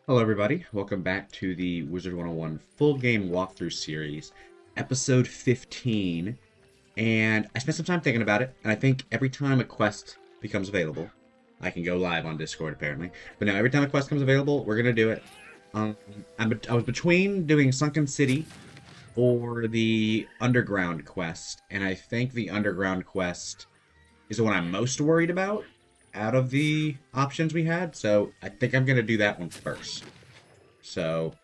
Hello everybody, welcome back to the Wizard101 full game walkthrough series, episode 15, and I spent some time thinking about it, and I think every time a quest becomes available, I can go live on Discord apparently, but now every time a quest comes available, we're going to do it. I was between doing Sunken City or the Underground quest, and I think the Underground quest is the one I'm most worried about out of the options we had, so I think I'm going to do that one first. So,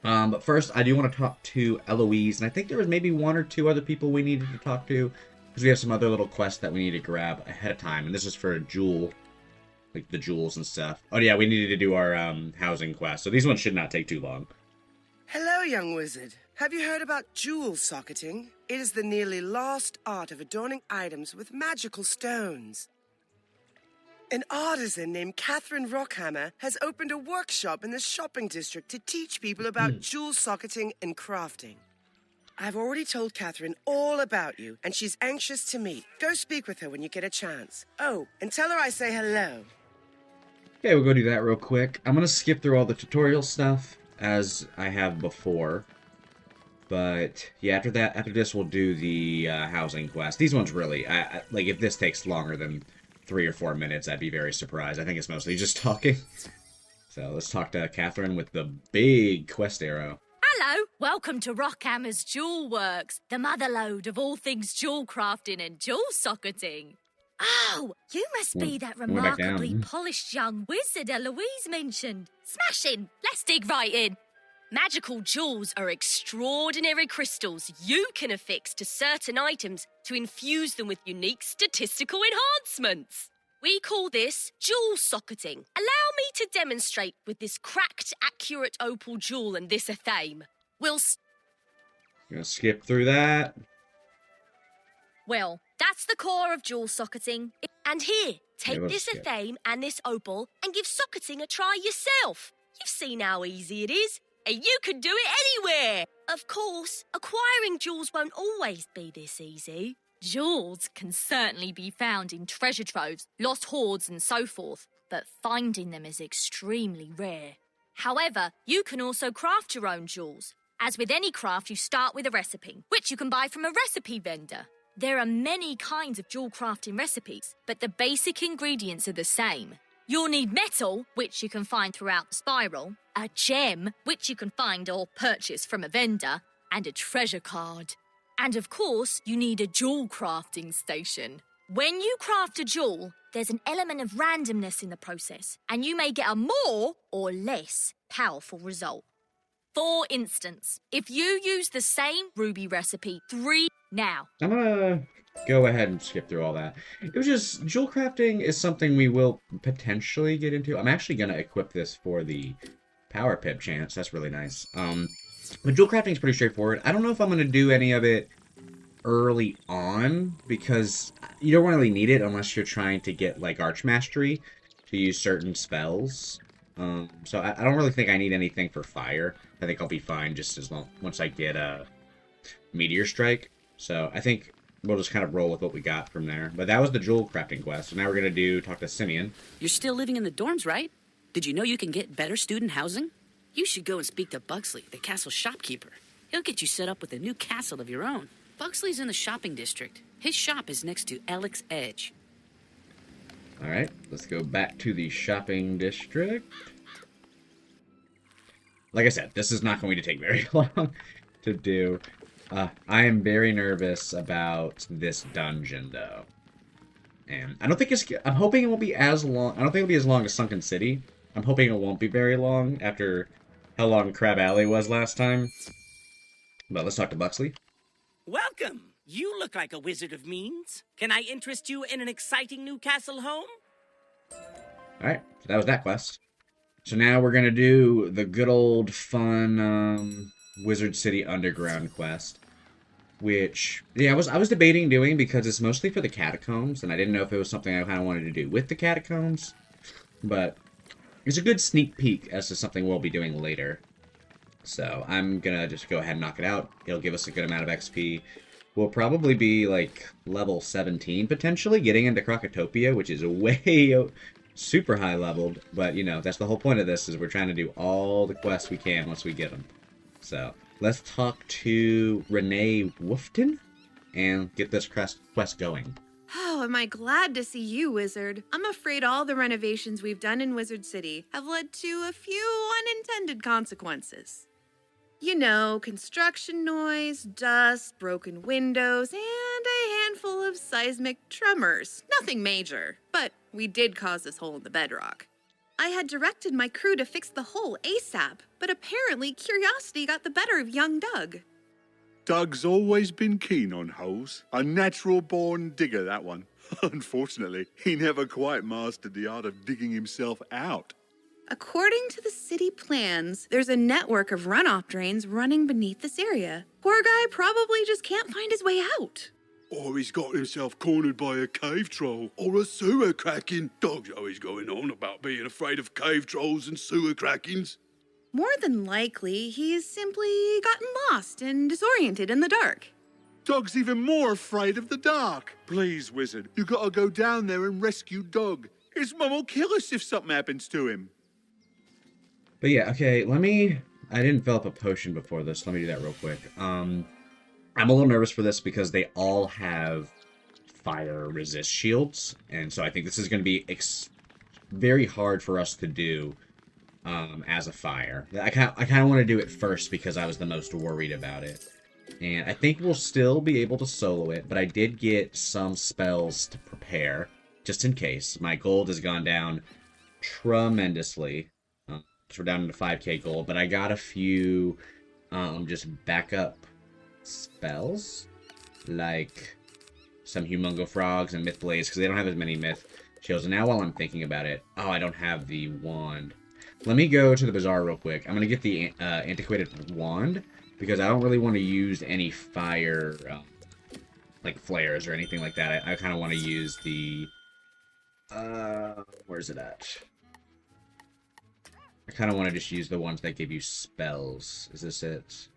but first, I do want to talk to Eloise, and I think there was maybe one or two other people we needed to talk to, because we have some other little quests that we need to grab ahead of time, and this is for a jewel, like the jewels and stuff. Oh yeah, we needed to do our housing quest, so these ones should not take too long. Hello, young wizard. Have you heard about jewel socketing? It is the nearly lost art of adorning items with magical stones. An artisan named Catherine Rockhammer has opened a workshop in the shopping district to teach people about jewel socketing and crafting. I've already told Catherine all about you, and she's anxious to meet. Go speak with her when you get a chance. Oh, and tell her I say hello. Okay, we'll go do that real quick. I'm going to skip through all the tutorial stuff, as I have before. But, yeah, after this, we'll do the housing quest. These ones really, like, if this takes longer than 3 or 4 minutes, I'd be very surprised. I think it's mostly just talking. So let's talk to Catherine with the big quest arrow. Hello, welcome to Rockhammer's Jewel Works, the motherlode of all things jewel crafting and jewel socketing. Oh, you must be that remarkably polished young wizard Eloise mentioned. Smashing! Let's dig right in. Magical jewels are extraordinary crystals you can affix to certain items to infuse them with unique statistical enhancements. We call this jewel socketing. Allow me to demonstrate with this cracked, accurate opal jewel and this athame. Gonna skip through that. Well, that's the core of jewel socketing. And here, take this athame and this opal and give socketing a try yourself. You've seen how easy it is. And you can do it anywhere! Of course, acquiring jewels won't always be this easy. Jewels can certainly be found in treasure troves, lost hoards and so forth, but finding them is extremely rare. However, you can also craft your own jewels. As with any craft, you start with a recipe, which you can buy from a recipe vendor. There are many kinds of jewel crafting recipes, but the basic ingredients are the same. You'll need metal, which you can find throughout the spiral, a gem, which you can find or purchase from a vendor, and a treasure card. And of course, you need a jewel crafting station. When you craft a jewel, there's an element of randomness in the process, and you may get a more or less powerful result. For instance, if you use the same ruby recipe now. I'm gonna go ahead and skip through all that. It was just, jewel crafting is something we will potentially get into. I'm actually gonna equip this for the power pip chance. That's really nice. But jewel crafting is pretty straightforward. I don't know if I'm gonna do any of it early on, because you don't really need it unless you're trying to get, like, Arch Mastery to use certain spells. So I don't really think I need anything for fire. I think I'll be fine just as long once I get a Meteor Strike. So I think we'll just kind of roll with what we got from there. But that was the jewel crafting quest. So now we're going to talk to Simeon. You're still living in the dorms, right? Did you know you can get better student housing? You should go and speak to Bugsley, the castle shopkeeper. He'll get you set up with a new castle of your own. Bugsley's in the shopping district. His shop is next to Alex Edge. Alright, let's go back to the shopping district. Like I said, this is not going to take very long to do. I am very nervous about this dungeon, though. And I don't think I'm hoping it won't be as long. I don't think it'll be as long as Sunken City. I'm hoping it won't be very long after how long Crab Alley was last time. But let's talk to Buxley. Welcome! You look like a wizard of means. Can I interest you in an exciting new castle home? Alright, so that was that quest. So now we're going to do the good old fun Wizard City Underground quest. Which, yeah, I was debating doing because it's mostly for the catacombs, and I didn't know if it was something I kind of wanted to do with the catacombs. But it's a good sneak peek as to something we'll be doing later. So I'm going to just go ahead and knock it out. It'll give us a good amount of XP. We'll probably be, like, level 17, potentially, getting into Krokotopia, which is way super high leveled, but you know, that's the whole point of this, is we're trying to do all the quests we can once we get them. So, let's talk to Renee Woofton and get this quest going. Oh, am I glad to see you, Wizard. I'm afraid all the renovations we've done in Wizard City have led to a few unintended consequences. You know, construction noise, dust, broken windows, and a handful of seismic tremors. Nothing major, but we did cause this hole in the bedrock. I had directed my crew to fix the hole ASAP, but apparently curiosity got the better of young Doug. Doug's always been keen on holes. A natural-born digger, that one. Unfortunately, he never quite mastered the art of digging himself out. According to the city plans, there's a network of runoff drains running beneath this area. Poor guy probably just can't find his way out. Or he's got himself cornered by a cave troll or a sewer kraken. Dog's always going on about being afraid of cave trolls and sewer krakens. More than likely, he's simply gotten lost and disoriented in the dark. Dog's even more afraid of the dark. Please, Wizard, you gotta go down there and rescue Dog. His mum will kill us if something happens to him. But yeah, okay, I didn't develop a potion before this. Let me do that real quick. I'm a little nervous for this because they all have fire resist shields. And so I think this is going to be very hard for us to do as a fire. I kind of want to do it first because I was the most worried about it. And I think we'll still be able to solo it, but I did get some spells to prepare, just in case. My gold has gone down tremendously. So we're down to 5k gold, but I got a few just backup spells, like some Humungo Frogs and Myth Blaze, because they don't have as many Myth shields. And now while I'm thinking about it, oh, I don't have the wand. Let me go to the bazaar real quick. I'm going to get the antiquated wand, because I don't really want to use any fire, like flares or anything like that. I kind of want to use the, where's it at? I kind of want to just use the ones that give you spells. Is this it?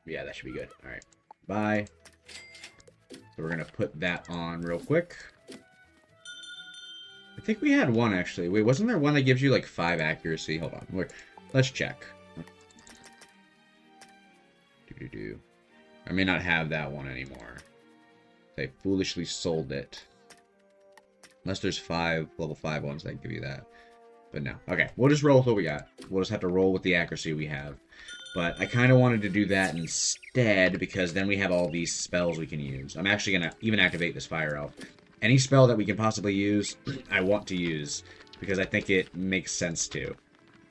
Yeah, that should be good. Alright. Bye. So we're going to put that on real quick. I think we had one, actually. Wait, wasn't there one that gives you, like, 5 accuracy? Hold on. Let's check. I may not have that one anymore. They foolishly sold it. Unless there's 5 level 5 ones that give you that. But no. Okay, we'll just roll with what we got. We'll just have to roll with the accuracy we have. But I kind of wanted to do that instead, because then we have all these spells we can use. I'm actually going to even activate this Fire Elf. Any spell that we can possibly use, I want to use, because I think it makes sense to.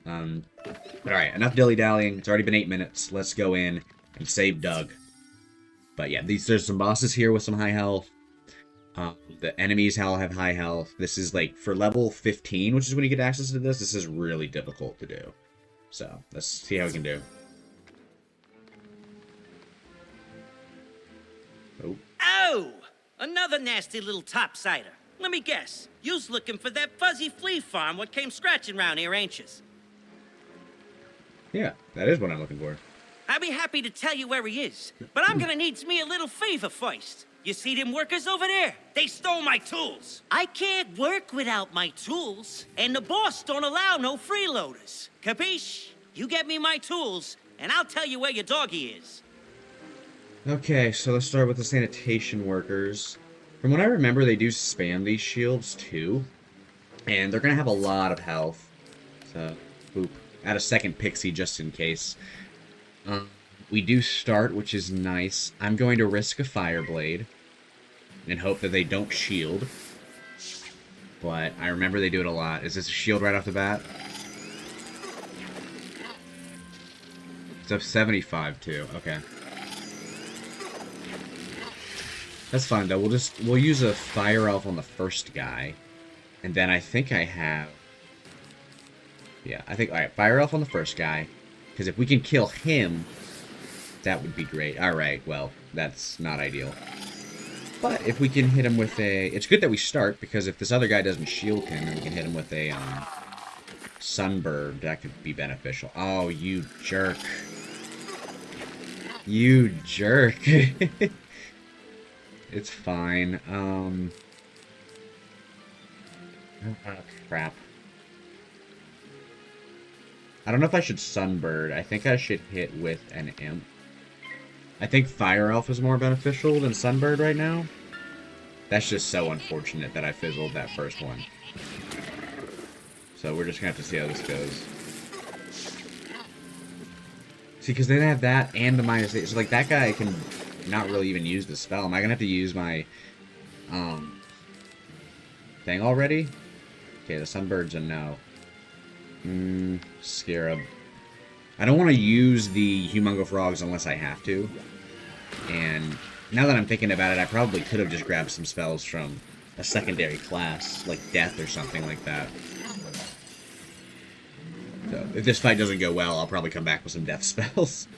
Alright, enough dilly-dallying. It's already been 8 minutes. Let's go in and save Doug. But yeah, there's some bosses here with some high health. The enemies all have high health. This is like, for level 15, which is when you get access to this, this is really difficult to do. So, let's see how we can do. Oh. Oh! Another nasty little topsider. Let me guess. You's looking for that fuzzy flea farm what came scratching round here, ain't yous? Yeah, that is what I'm looking for. I'd be happy to tell you where he is, but I'm gonna need me a little favor first. You see them workers over there? They stole my tools. I can't work without my tools, and the boss don't allow no freeloaders. Capiche? You get me my tools, and I'll tell you where your doggy is. Okay, so let's start with the sanitation workers. From what I remember, they do spam these shields too, and they're gonna have a lot of health. So, boop. Add a second pixie just in case. We do start, which is nice. I'm going to risk a fire blade and hope that they don't shield. But I remember they do it a lot. Is this a shield right off the bat? It's up 75 too. Okay. That's fine though. We'll use a fire elf on the first guy, and then I think I have. Yeah, I think alright. Fire elf on the first guy, because if we can kill him, that would be great. Alright, well, that's not ideal. But if we can hit him with a... It's good that we start, because if this other guy doesn't shield him, then we can hit him with a sunbird. That could be beneficial. Oh, you jerk. You jerk. It's fine. Ah, crap. I don't know if I should Sunbird. I think I should hit with an Imp. I think Fire Elf is more beneficial than Sunbird right now. That's just so unfortunate that I fizzled that first one. So we're just gonna have to see how this goes. See, because they have that and the -8. So, like, that guy can not really even use the spell. Am I gonna have to use my, thing already? Okay, the Sunbird's a no. Scarab. I don't want to use the Humongo Frogs unless I have to. And now that I'm thinking about it, I probably could have just grabbed some spells from a secondary class, like Death or something like that. So, if this fight doesn't go well, I'll probably come back with some Death spells.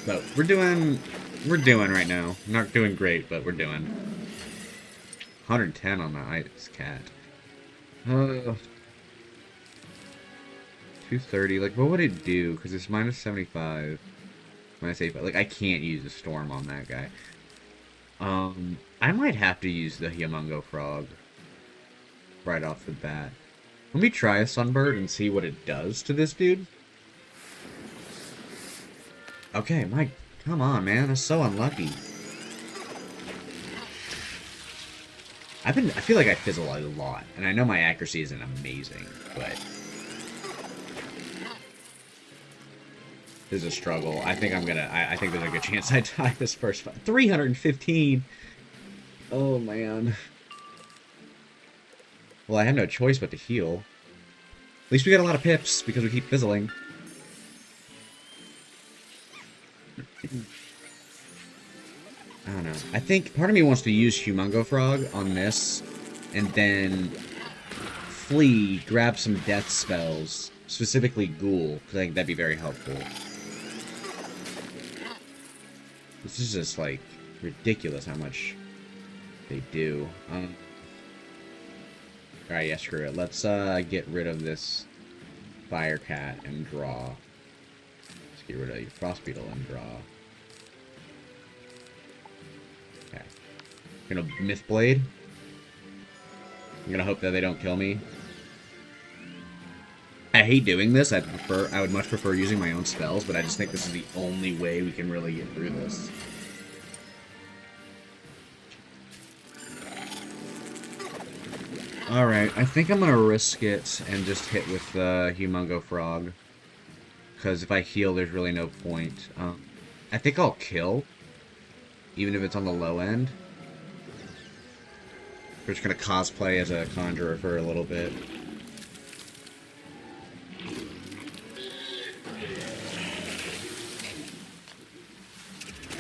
But we're doing right now. Not doing great, but we're doing. 110 on the Ice Cat. 230. Like, what would it do? Because it's -75. -85. Like, I can't use a Storm on that guy. I might have to use the Humongo Frog right off the bat. Let me try a Sunbird and see what it does to this dude. Okay, come on, man. That's so unlucky. I feel like I fizzle a lot, and I know my accuracy isn't amazing, but this is a struggle. I think I think there's a good chance I die this first fight. 315! Oh, man. Well, I had no choice but to heal. At least we got a lot of pips, because we keep fizzling. I don't know. I think part of me wants to use Humongo Frog on this, and then flee, grab some death spells, specifically Ghoul, because I think that'd be very helpful. This is just, like, ridiculous how much they do. Alright, yeah, screw it. Let's get rid of this Fire Cat and draw. Let's get rid of your Frost Beetle and draw. Okay. Gonna Mythblade. I'm gonna hope that they don't kill me. I hate doing this. I would much prefer using my own spells, but I just think this is the only way we can really get through this. Alright, I think I'm gonna risk it and just hit with the Humongo Frog. Because if I heal, there's really no point. I think I'll kill, even if it's on the low end. We're just gonna cosplay as a conjurer for a little bit.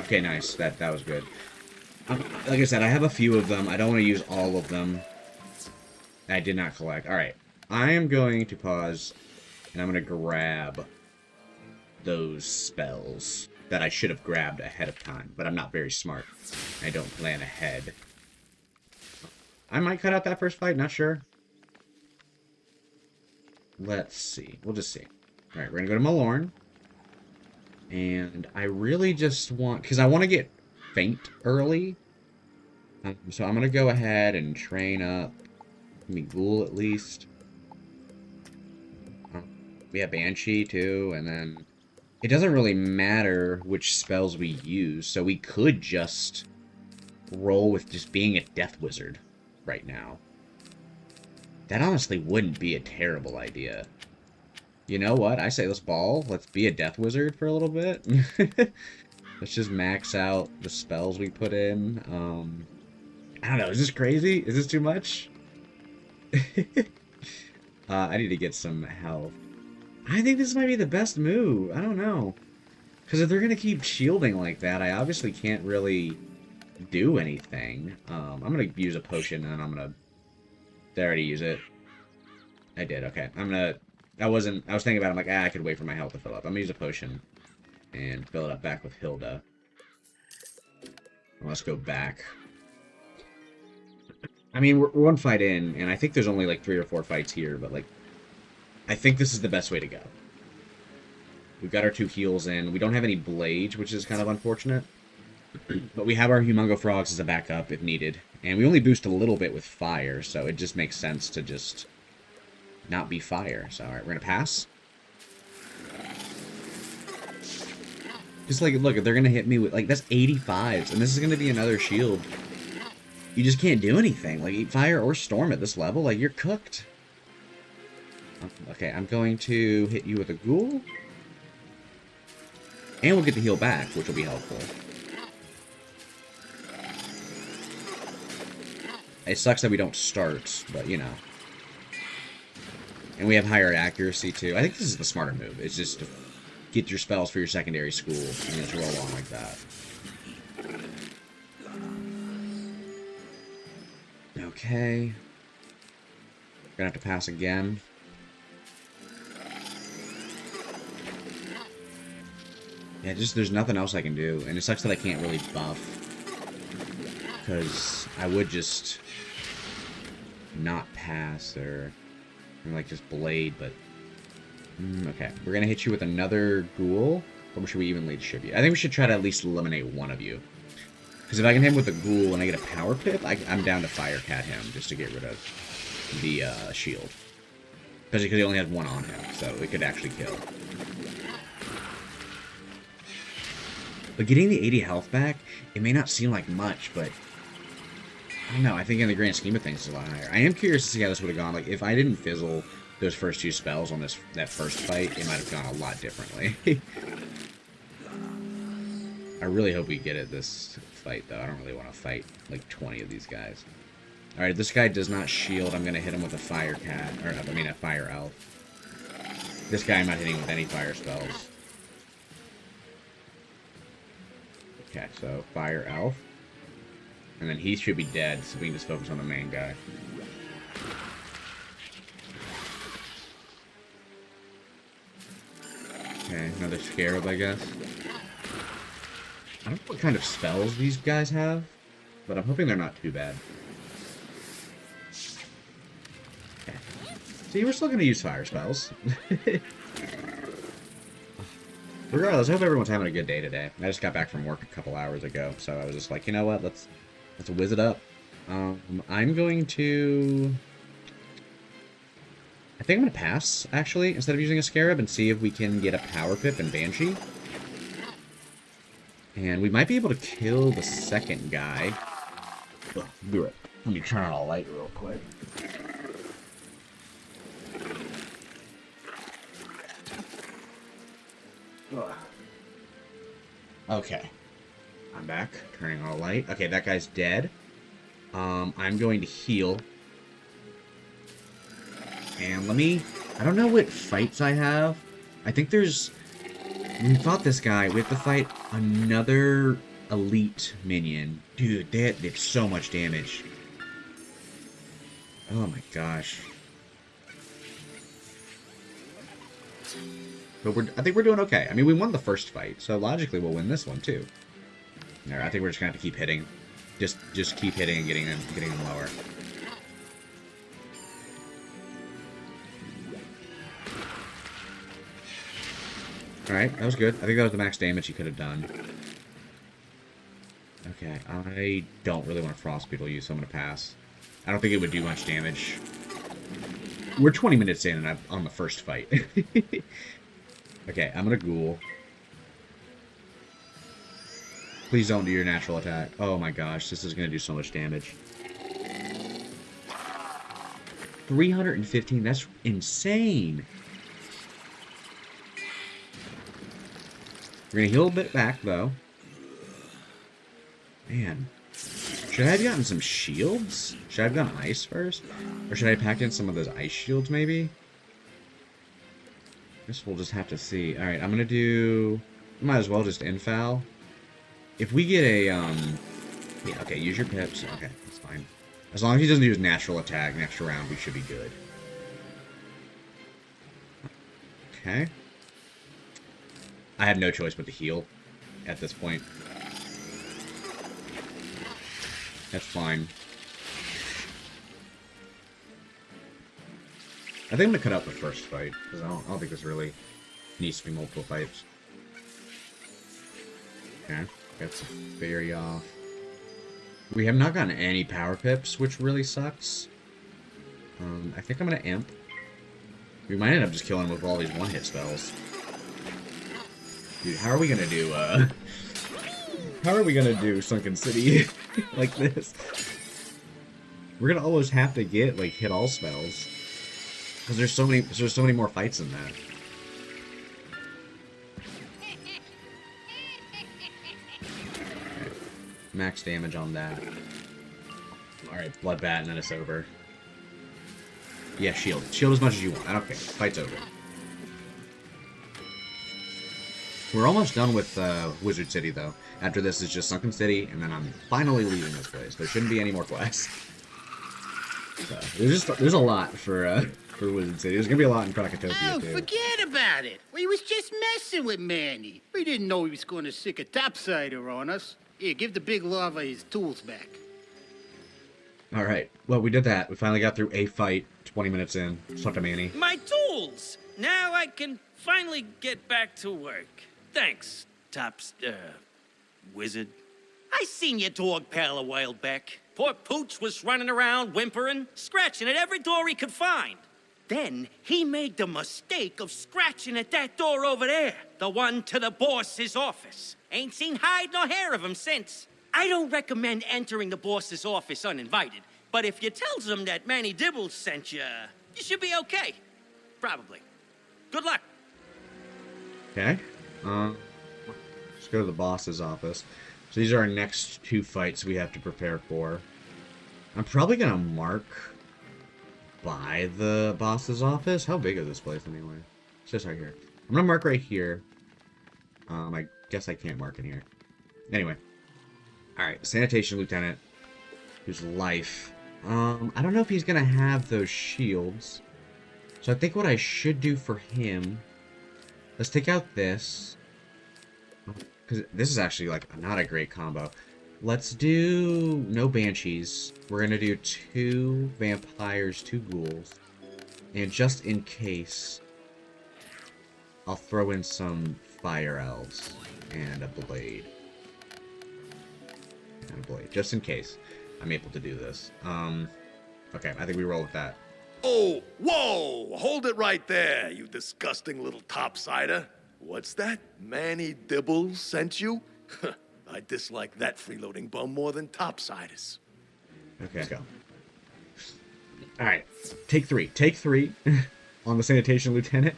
Okay, nice. That was good. Like I said, I have a few of them. I don't want to use all of them. I did not collect. Alright. I am going to pause, and I'm going to grab those spells that I should have grabbed ahead of time, but I'm not very smart. I don't plan ahead. I might cut out that first fight, not sure. Let's see. We'll just see. Alright, we're going to go to Malorn. And I really just want... because I want to get Faint early. So I'm going to go ahead and train up. Give me Ghoul at least. We have Banshee too, and then... it doesn't really matter which spells we use, so we could just roll with just being a Death Wizard right now. That honestly wouldn't be a terrible idea. You know what? I say let's ball. Let's be a Death Wizard for a little bit. Let's just max out the spells we put in. I don't know. Is this crazy? Is this too much? I need to get some health. I think this might be the best move. I don't know. Because if they're going to keep shielding like that, I obviously can't really do anything. I'm going to use a potion, and I'm going to... did I already use it? I did, okay. I'm going to... I was thinking about it, I'm like, I could wait for my health to fill up. I'm going to use a potion and fill it up back with Hilda. Let's go back. I mean, we're one fight in, and I think there's only like 3 or 4 fights here, but like, I think this is the best way to go. We've got our 2 heals in. We don't have any blades, which is kind of unfortunate. But we have our Humongo Frogs as a backup if needed. And we only boost a little bit with fire, so it just makes sense to just not be fire. So, alright, we're gonna pass. Just like, look, they're gonna hit me with, like, that's 85s, and this is gonna be another shield. You just can't do anything. Like, fire or storm at this level, like, you're cooked. Okay, I'm going to hit you with a ghoul. And we'll get the heal back, which will be helpful. It sucks that we don't start, but, you know. And we have higher accuracy, too. I think this is the smarter move. It's just to get your spells for your secondary school and just roll on like that. Okay. Gonna have to pass again. Yeah, just there's nothing else I can do. And it sucks that I can't really buff. Because I would just not pass or like just blade, but okay. We're gonna hit you with another ghoul. Or should we evenly distribute? I think we should try to at least eliminate one of you. Because if I can hit him with a ghoul and I get a power pip, I'm down to fire cat him just to get rid of the shield. Especially because he only has one on him, so it could actually kill. But getting the 80 health back, it may not seem like much, but I don't know. I think in the grand scheme of things, it's a lot higher. I am curious to see how this would have gone. Like, if I didn't fizzle those first two spells on that first fight, it might have gone a lot differently. I really hope we get it this fight, though. I don't really want to fight, like, 20 of these guys. Alright, this guy does not shield. I'm going to hit him with a fire cat. Or, I mean, a fire elf. This guy I'm not hitting with any fire spells. Okay, so fire elf. And then he should be dead, so we can just focus on the main guy. Okay, another scarab, I guess. I don't know what kind of spells these guys have, but I'm hoping they're not too bad. Okay. See, we're still going to use fire spells. Regardless, I hope everyone's having a good day today. I just got back from work a couple hours ago, so I was just like, you know what, let's whiz it up. I'm going to... I think I'm going to pass, actually, instead of using a Scarab, and see if we can get a Power Pip and Banshee. And we might be able to kill the second guy. Ugh, do it. Let me turn on a light real quick. Ugh. Okay. I'm back. Turning on a light. Okay, that guy's dead. I'm going to heal. And let me... I don't know what fights I have. I think there's... When we fought this guy, we have to fight another elite minion. Dude, they did so much damage. Oh my gosh. But I think we're doing okay. I mean, we won the first fight, so logically we'll win this one too. Alright, I think we're just gonna have to keep hitting. Just keep hitting and getting them lower. Alright, that was good. I think that was the max damage he could have done. Okay, I don't really want to Frost Beetle you, so I'm going to pass. I don't think it would do much damage. We're 20 minutes in and I'm on the first fight. Okay, I'm going to Ghoul. Please don't do your natural attack. Oh my gosh, this is going to do so much damage. 315, that's insane. We're going to heal a bit back, though. Man. Should I have gotten some shields? Should I have gotten ice first? Or should I pack in some of those ice shields, maybe? I guess we'll just have to see. Alright, I'm going to do... Might as well just infoul. If we get a, Yeah, okay, use your pips. Okay, that's fine. As long as he doesn't use natural attack next round, we should be good. Okay. I have no choice but to heal at this point. That's fine. I think I'm going to cut out the first fight, because I don't think this really needs to be multiple fights. Okay, got some fairy off. We have not gotten any power pips, which really sucks. I think I'm gonna imp. We might end up just killing him with all these one-hit spells. Dude, how are we gonna do, how are we gonna do Sunken City like this? We're gonna almost have to get, like, hit all spells. Because there's so many more fights than that. Okay. Max damage on that. Alright, Bloodbat, and then it's over. Yeah, shield. Shield as much as you want. I don't care. Fight's over. We're almost done with Wizard City, though. After this is just Sunken City, and then I'm finally leaving this place. There shouldn't be any more quests. So, there's a lot for Wizard City. There's gonna be a lot in Krakatopia, too. Forget about it. We was just messing with Manny. We didn't know he was going to sick a topsider on us. Here, give the big lava his tools back. Alright, well, we did that. We finally got through a fight, 20 minutes in. Suck to Manny. My tools! Now I can finally get back to work. Thanks, Wizard. I seen your dog pal a while back. Poor Pooch was running around whimpering, scratching at every door he could find. Then he made the mistake of scratching at that door over there, the one to the boss's office. Ain't seen hide nor hair of him since. I don't recommend entering the boss's office uninvited, but if you tells him that Manny Dibbles sent you, you should be okay. Probably. Good luck. Okay. Let's go to the boss's office. So these are our next two fights we have to prepare for. I'm probably gonna mark by the boss's office. How big is this place anyway? It's just right here. I'm gonna mark right here. I guess I can't mark in here. Anyway. Alright, Sanitation Lieutenant. Whose life. I don't know if he's gonna have those shields. So I think what I should do for him... Let's take out this. Because this is actually, like, not a great combo. Let's do no Banshees. We're going to do 2 Vampires, 2 Ghouls. And just in case, I'll throw in some Fire Elves. And a Blade. And a Blade. Just in case I'm able to do this. Okay, I think we roll with that. Oh, whoa! Hold it right there, you disgusting little topsider. What's that? Manny Dibbles sent you? I dislike that freeloading bum more than topsiders. Okay, let's go. Alright, take 3. Take 3 on the Sanitation Lieutenant.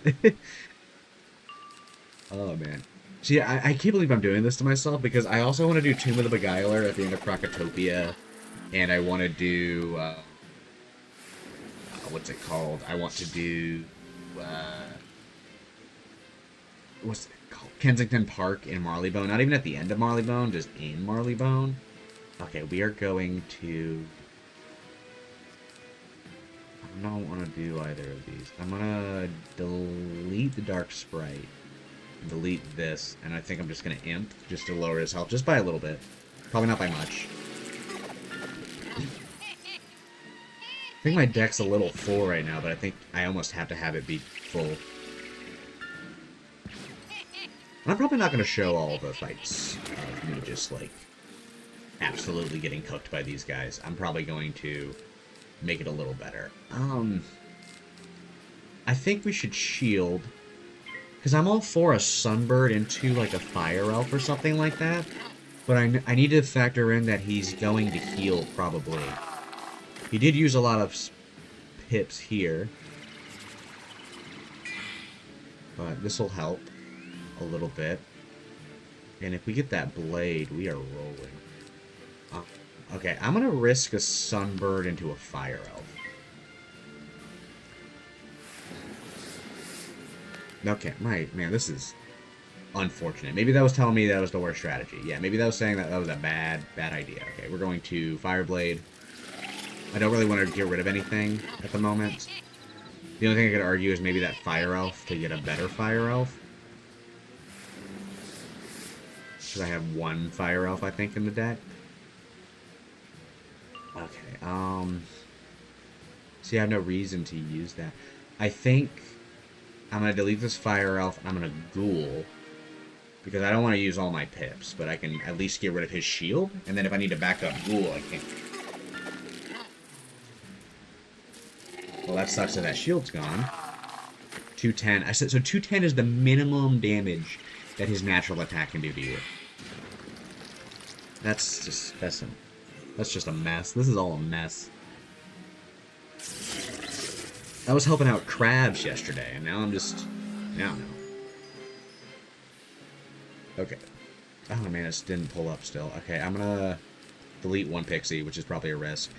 Oh, man. See, I can't believe I'm doing this to myself, because I also want to do Tomb of the Beguiler at the end of Krakatopia, and I want to do... what's it called? I want to do, what's it called? Kensington Park in Marleybone. Not even at the end of Marleybone, just in Marleybone. Okay, we are going to... I don't want to do either of these. I'm going to delete the Dark Sprite. Delete this, and I think I'm just going to imp, just to lower his health, just by a little bit. Probably not by much. I think my deck's a little full right now, but I think I almost have to have it be full. And I'm probably not going to show all the fights of me just, like, absolutely getting cooked by these guys. I'm probably going to make it a little better. I think we should shield, because I'm all for a Sunbird into, like, a Fire Elf or something like that. But I need to factor in that he's going to heal, probably. He did use a lot of pips here. But this will help a little bit. And if we get that Blade, we are rolling. Okay, I'm going to risk a Sunbird into a Fire Elf. Okay, man, this is unfortunate. Maybe that was telling me that was the worst strategy. Yeah, maybe that was saying that was a bad idea. Okay, we're going to Fire Blade. I don't really want to get rid of anything at the moment. The only thing I could argue is maybe that Fire Elf to get a better Fire Elf. Because I have 1 Fire Elf, I think, in the deck. Okay, see, I have no reason to use that. I think I'm going to delete this Fire Elf, and I'm going to Ghoul. Because I don't want to use all my pips, but I can at least get rid of his shield, and then if I need to back up Ghoul, I can. Well, that sucks that that shield's gone. 210. I said so. 210 is the minimum damage that his natural attack can do to you. That's just a mess. This is all a mess. I was helping out crabs yesterday, and now I'm just now. Okay. Oh man, this didn't pull up still. Okay, I'm gonna delete one pixie, which is probably a risk,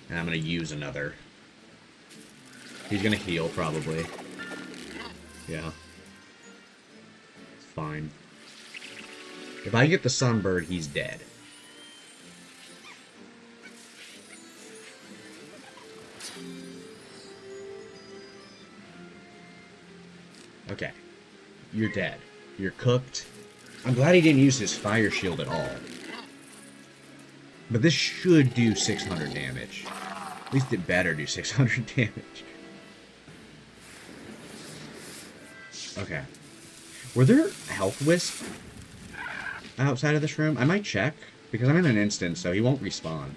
and I'm gonna use another. He's gonna heal, probably. Yeah. It's fine. If I get the Sunbird, he's dead. Okay. You're dead. You're cooked. I'm glad he didn't use his fire shield at all. But this should do 600 damage. At least it better do 600 damage. Okay. Were there health wisps outside of this room? I might check, because I'm in an instance, so he won't respawn.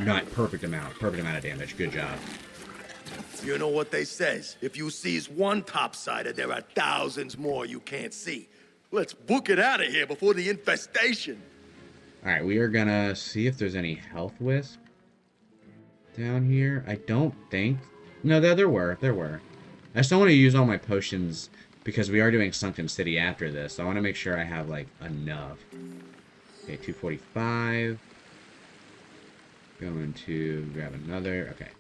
Not perfect amount of damage. Good job. You know what they says. If you seize one topsider, there are thousands more you can't see. Let's book it out of here before the infestation. Alright, we are gonna see if there's any health wisp down here. I don't think... No, there were. I just don't want to use all my potions because we are doing Sunken City after this. So I want to make sure I have, like, enough. Okay, 245. Going to grab another. Okay.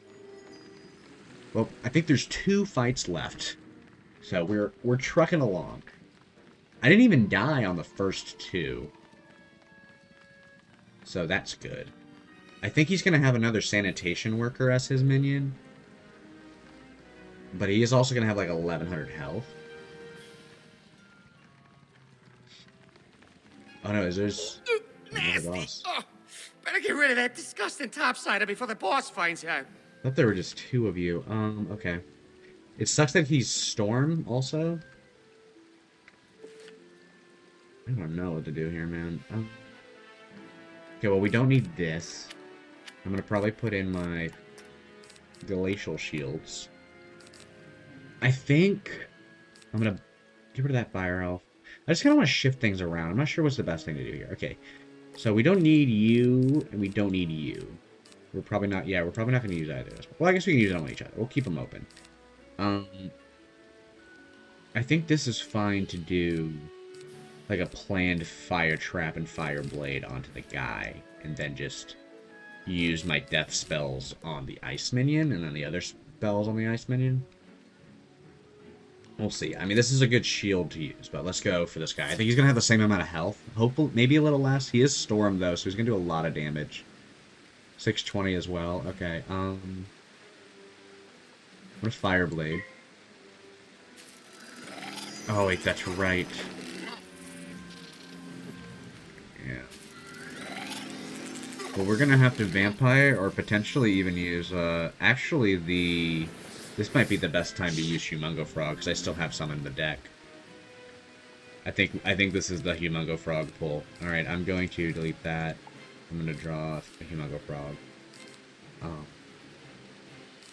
Well, I think there's 2 fights left. So we're trucking along. I didn't even die on the first 2. So that's good. I think he's going to have another sanitation worker as his minion. But he is also going to have like 1100 health. Oh no, there's the boss. Oh, better get rid of that disgusting topsider before the boss finds out. I thought there were just 2 of you. Okay. It sucks that he's Storm also. I don't know what to do here, man. Okay, well, we don't need this. I'm going to probably put in my glacial shields. I think I'm going to get rid of that fire elf. I just kind of want to shift things around. I'm not sure what's the best thing to do here. Okay, so we don't need you, and we don't need you. We're probably not, yeah, we're probably not going to use either of those. Well, I guess we can use it on each other. We'll keep them open. I think this is fine to do like a planned fire trap and fire blade onto the guy, and then just use my death spells on the ice minion, and then the other spells on the ice minion. We'll see. I mean, this is a good shield to use, but let's go for this guy. I think he's going to have the same amount of health. Hopefully, maybe a little less. He is Storm, though, so he's going to do a lot of damage. 620 as well. Okay, what a Fire Blade. Oh, wait, that's right. Yeah. Well, we're going to have to Vampire, or potentially even use, actually, this might be the best time to use Humongo Frog, because I still have some in the deck. I think this is the Humongo Frog pull. Alright, I'm going to delete that. I'm going to draw a Humongo Frog. I'm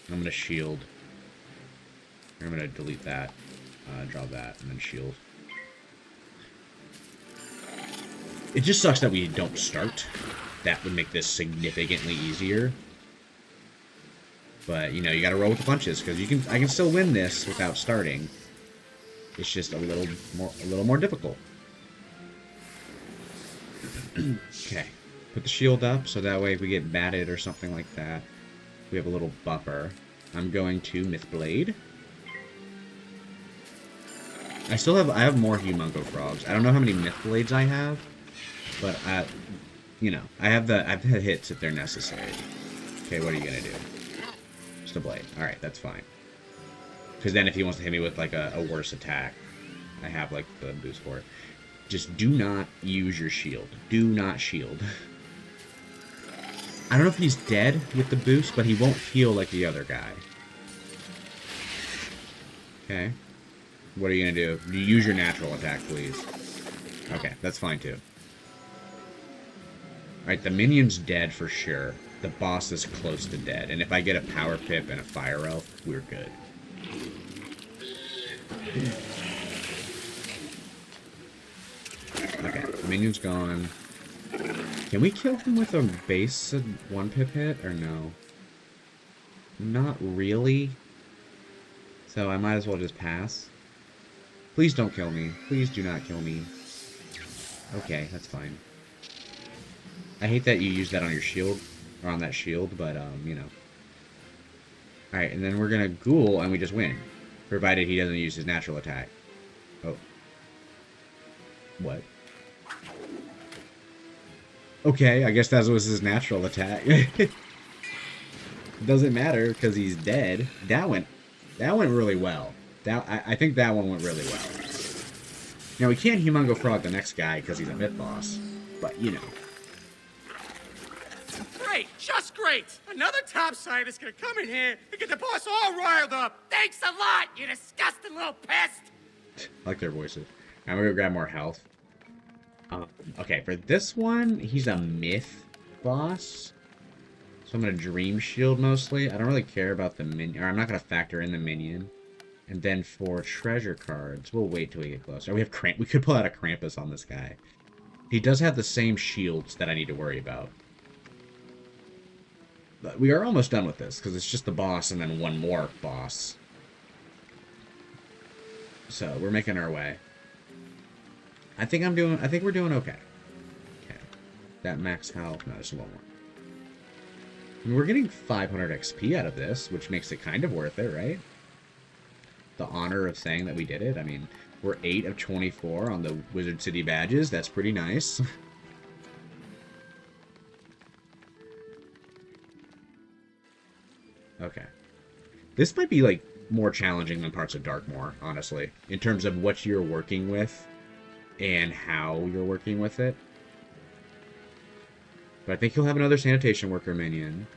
going to shield. I'm going to delete that. Draw that, and then shield. It just sucks that we don't start. That would make this significantly easier. But, you know, you gotta roll with the punches, because I can still win this without starting. It's just a little more difficult. Okay. Put the shield up, so that way if we get batted or something like that, we have a little buffer. I'm going to Mythblade. I have more Humongo Frogs. I don't know how many Mythblades I have, but you know, I've had hits if they're necessary. Okay, what are you gonna do? Just a blade. Alright, that's fine. Because then if he wants to hit me with like a worse attack, I have like the boost for it. Just do not use your shield. Do not shield. I don't know if he's dead with the boost, but he won't heal like the other guy. Okay. What are you gonna do? Use your natural attack, please. Okay, that's fine too. Alright, the minion's dead for sure. The boss is close to dead. And if I get a power pip and a fire elf, we're good. Okay, the minion's gone. Can we kill him with a base 1 pip hit, or no? Not really. So I might as well just pass. Please don't kill me. Please do not kill me. Okay, that's fine. I hate that you use that on your shield, or on that shield, but, you know. Alright, and then we're gonna ghoul, and we just win. Provided he doesn't use his natural attack. Oh. What? Okay, I guess that was his natural attack. Doesn't matter, because he's dead. That went really well. I think that one went really well. Now, we can't Humongo Frog the next guy, because he's a myth boss. But, you know. Great, just great. Another topside is gonna come in here and get the boss all riled up. Thanks a lot, you disgusting little pest. I like their voices. I'm gonna go grab more health. Okay, for this one, he's a myth boss. So I'm gonna Dream Shield mostly. I don't really care about the minion, or I'm not gonna factor in the minion. And then for treasure cards, we'll wait till we get closer. We could pull out a Krampus on this guy. He does have the same shields that I need to worry about. But we are almost done with this, because it's just the boss and then one more boss. So, we're making our way. I think we're doing okay. Okay. That max health, no, just one more. I mean, we're getting 500 XP out of this, which makes it kind of worth it, right? The honor of saying that we did it. I mean, we're 8 of 24 on the Wizard City badges. That's pretty nice. Okay. This might be, like, more challenging than parts of Darkmoor, honestly. In terms of what you're working with and how you're working with it. But I think you'll have another sanitation worker minion.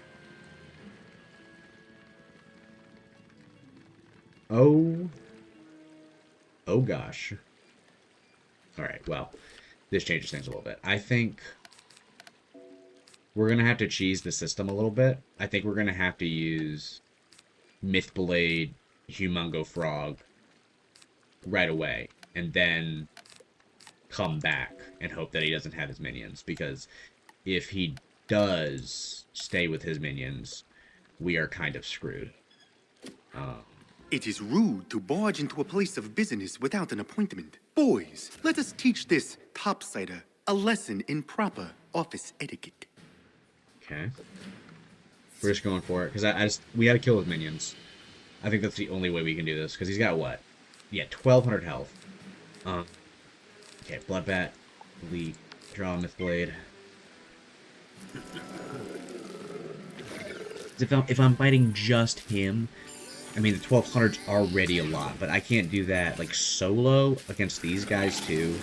Oh gosh. Alright, well, this changes things a little bit. I think we're going to have to cheese the system a little bit. I think we're going to have to use Mythblade, Humongo Frog right away. And then come back and hope that he doesn't have his minions. Because if he does stay with his minions, we are kind of screwed. It is rude to barge into a place of business without an appointment. Boys, let us teach this topsider a lesson in proper office etiquette. Okay. We're just going for it, because we gotta kill his minions. I think that's the only way we can do this, because he's got what? Yeah, 1,200 health. Okay, Bloodbat, Elite, draw Mythblade. If I'm fighting just him, I mean, the 1,200's already a lot, but I can't do that, like, solo against these guys, too.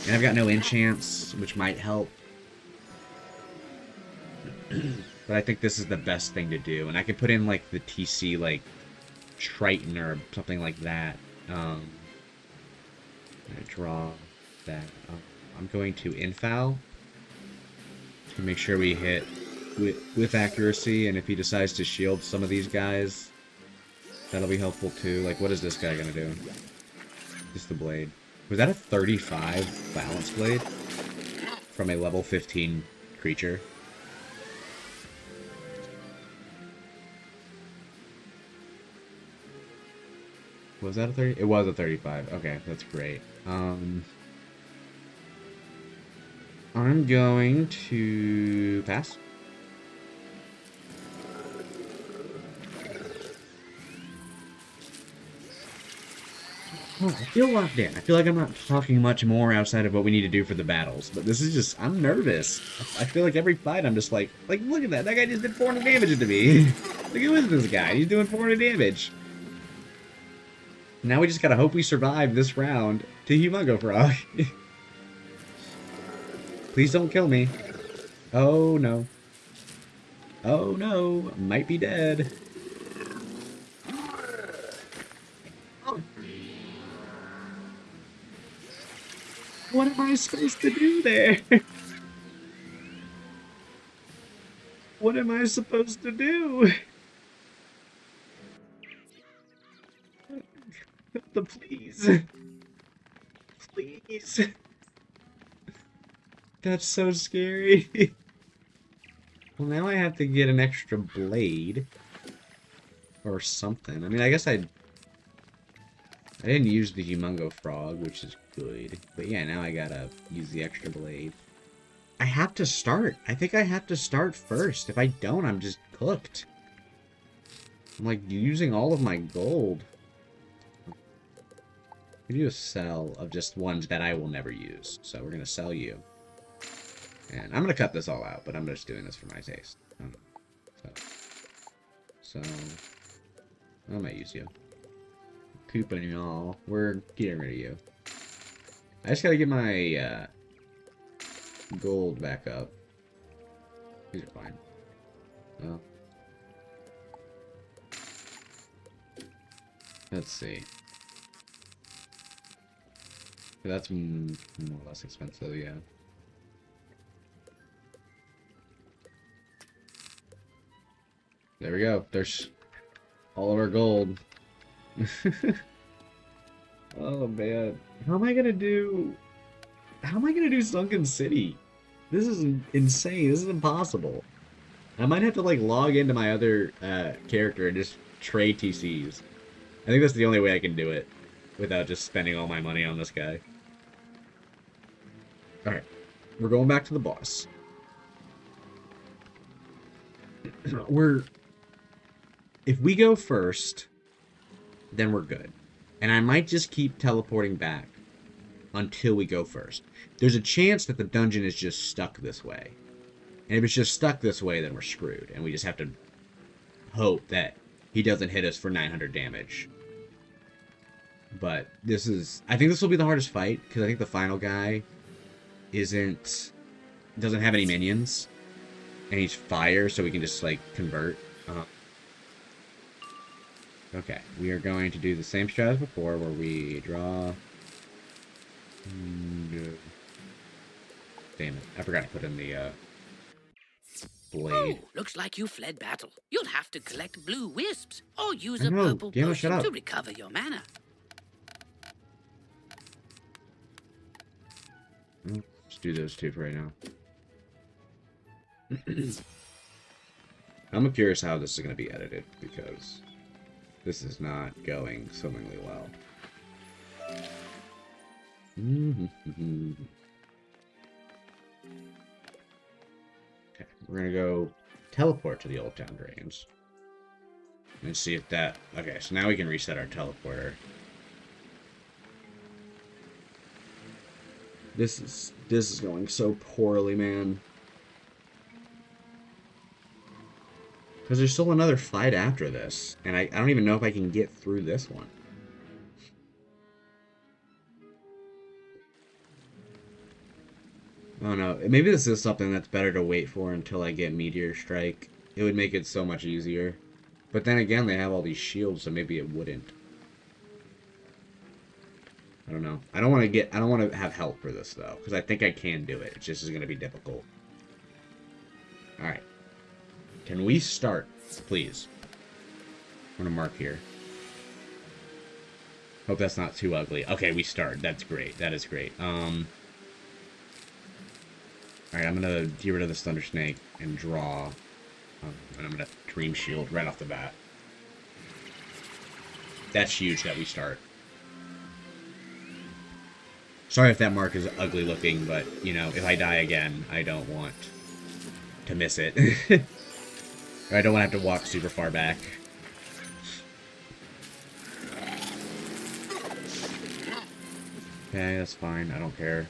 And I've got no enchants, which might help. But I think this is the best thing to do. And I can put in, like, the TC, like, Triton or something like that. I'm going to draw that. I'm going to Infoul to make sure we hit with accuracy. And if he decides to shield some of these guys, that'll be helpful too. Like, what is this guy gonna do? Just the blade. Was that a 35 balance blade? From a level 15 creature? Was that a 30? It was a 35. Okay, that's great. I'm going to pass. Oh, I feel locked in. I feel like I'm not talking much more outside of what we need to do for the battles. But this is just, I'm nervous. I feel like every fight I'm just like, look at that. That guy just did 400 damage to me. Look, who is this guy? He's doing 400 damage. Now we just gotta hope we survive this round to Humongo Frog. Please don't kill me. Oh no. Oh no. Might be dead. What am I supposed to do there? What am I supposed to do? Please. Please. That's so scary. Well, now I have to get an extra blade. Or something. I mean, I guess I didn't use the Humongo Frog, which is good. But yeah, now I gotta use the extra blade. I have to start. I think I have to start first. If I don't, I'm just cooked. I'm like using all of my gold. We do a sell of just ones that I will never use. So we're gonna sell you. And I'm gonna cut this all out, but I'm just doing this for my taste. So I might use you. Coupon y'all. We're getting rid of you. I just gotta get my gold back up. These are fine. Oh. Let's see. That's more or less expensive, yeah. There we go. There's all of our gold. Oh man. How am I gonna do Sunken City? This is insane. This is impossible. I might have to like log into my other character and just trade TCs. I think that's the only way I can do it without just spending all my money on this guy. Alright. We're going back to the boss. If we go first, then we're good. And I might just keep teleporting back until we go first. There's a chance that the dungeon is just stuck this way. And if it's just stuck this way, then we're screwed. And we just have to hope that he doesn't hit us for 900 damage. But I think this will be the hardest fight, because I think the final guy doesn't have any minions. And he's fire, so we can just, like, convert. Okay, we are going to do the same strat as before, where we draw... No. Damn it, I forgot to put in the, blade. Oh, looks like you fled battle. You'll have to collect blue wisps, or use I a know. purple Gamma, shut potion up. to recover your mana. Let's do those two for right now. I'm curious how this is going to be edited, because this is not going swimmingly well. Okay, we're going to go teleport to the Old Town Drains. And see if that... Okay, so now we can reset our teleporter. This is going so poorly, man. Because there's still another fight after this. And I don't even know if I can get through this one. Oh no, maybe this is something that's better to wait for until I get Meteor Strike. It would make it so much easier. But then again, they have all these shields, so maybe it wouldn't. I don't know. I don't want to have help for this though, because I think I can do it. It's just going to be difficult. Alright. Can we start, please? I'm going to mark here. Hope that's not too ugly. Okay, we start. That's great. That is great. Alright, I'm going to get rid of this Thunder Snake and draw. And I'm going to Dream Shield right off the bat. That's huge that we start. Sorry if that mark is ugly looking, but, you know, if I die again, I don't want to miss it. Or I don't want to have to walk super far back. Okay, that's fine. I don't care.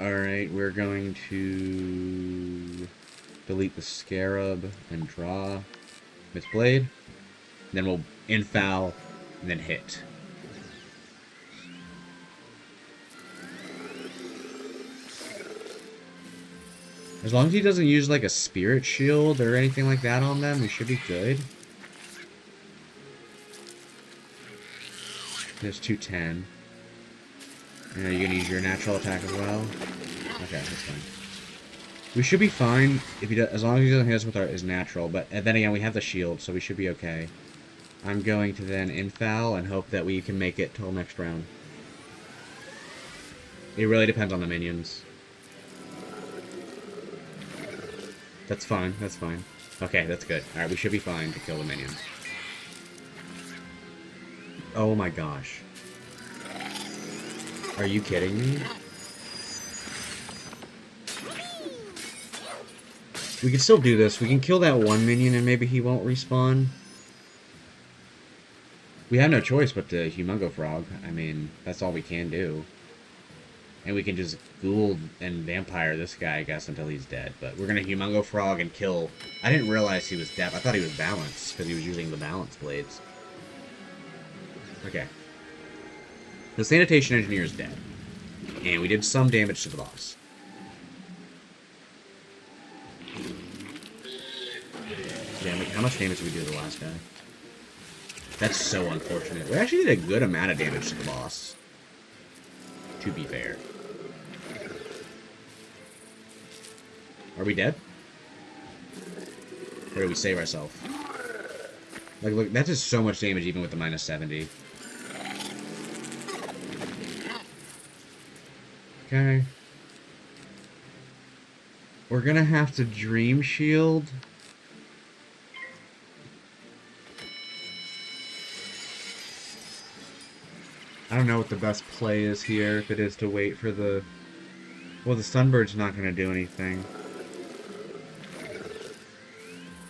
Alright, we're going to delete the Scarab and draw with Blade. Then we'll infoul, and then hit. As long as he doesn't use, like, a Spirit Shield or anything like that on them, we should be good. There's 210. You know, you're gonna use your natural attack as well? Okay, that's fine. We should be fine if he does, as long as he doesn't hit us with his natural, but then again, we have the shield, so we should be okay. I'm going to then infoul and hope that we can make it till next round. It really depends on the minions. That's fine, that's fine. Okay, that's good. Alright, we should be fine to kill the minions. Oh my gosh. Are you kidding me? We can still do this. We can kill that one minion and maybe he won't respawn. We have no choice but to Humongo Frog. I mean, that's all we can do. And we can just ghoul and vampire this guy, I guess, until he's dead. But we're going to Humongo Frog and kill... I didn't realize he was deaf. I thought he was balanced, because he was using the balance blades. Okay. The Sanitation Engineer is dead. And we did some damage to the boss. Damn it, how much damage did we do to the last guy? That's so unfortunate. We actually did a good amount of damage to the boss. To be fair. Are we dead? Or do we save ourselves? Like, look, that does so much damage even with the minus 70. Okay. We're gonna have to Dream Shield. I don't know what the best play is here, if it is to wait for the... Well, the Sunbird's not going to do anything.